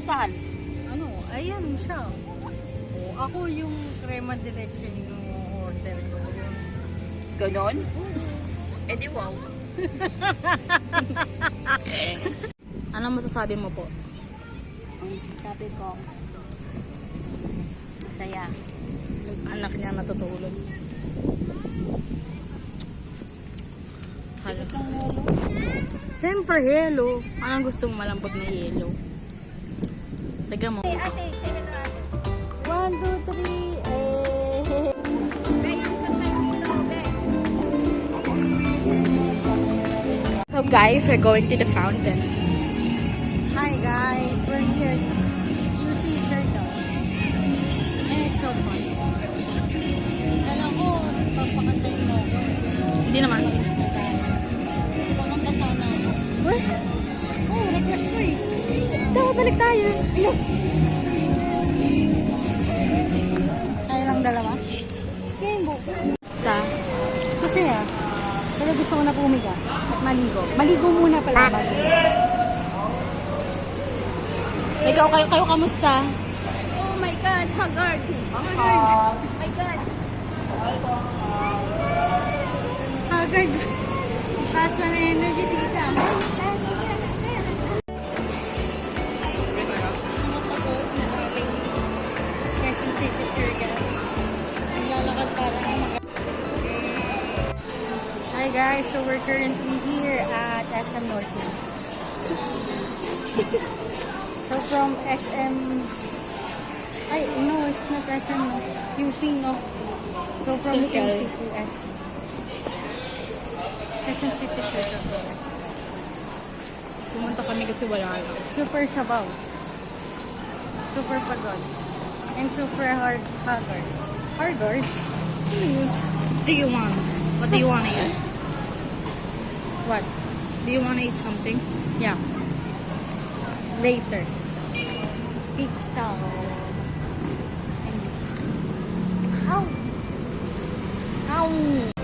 Saan? Ano, ayan siya. Oh, ako yung crema de leche yung order ko. Ganon? Eh di wow. Ano masasabi mo po? Ang sasabi ko, masaya. Yung anak niya natutulog. Halo. Ang lolo. Siyempre, yelo. Anong gusto mo malambot na yelo? Taga mo. Ate, sige na ate. 1, 2, 3, So guys, we're going to the fountain. Hi guys, we're here QC Circle. And it's so fun. Kala ko, papakantay mo ako. Hindi naman. Malis na tayo. Pakanta sana ako. What? Oh, request ko eh. Dapat balik tayo. Tayo lang dalawa? Game book. Basta. Kasi pero gusto ko na pumiga at maligo. Maligo muna pala bago. Ikaw, kayo kamusta? Oh my God, Haggard. Oh my God. My God. Haggard. Taas pa na energy, tita. Nakapagod na galing Quezon City Circle. Naglalakad para Hi guys, so we're currently here at SM North. So from SM, no, it's not SM, QC, no. So from Circle. QC to SM. SM City Circle. Pumunta kami kasi wala lang. Super sabaw. Super pagod. And super haggard. Haggard? What do you want? What do you want to eat? What? Do you want to eat something? Yeah. Later. Pizza. Ow! Ow!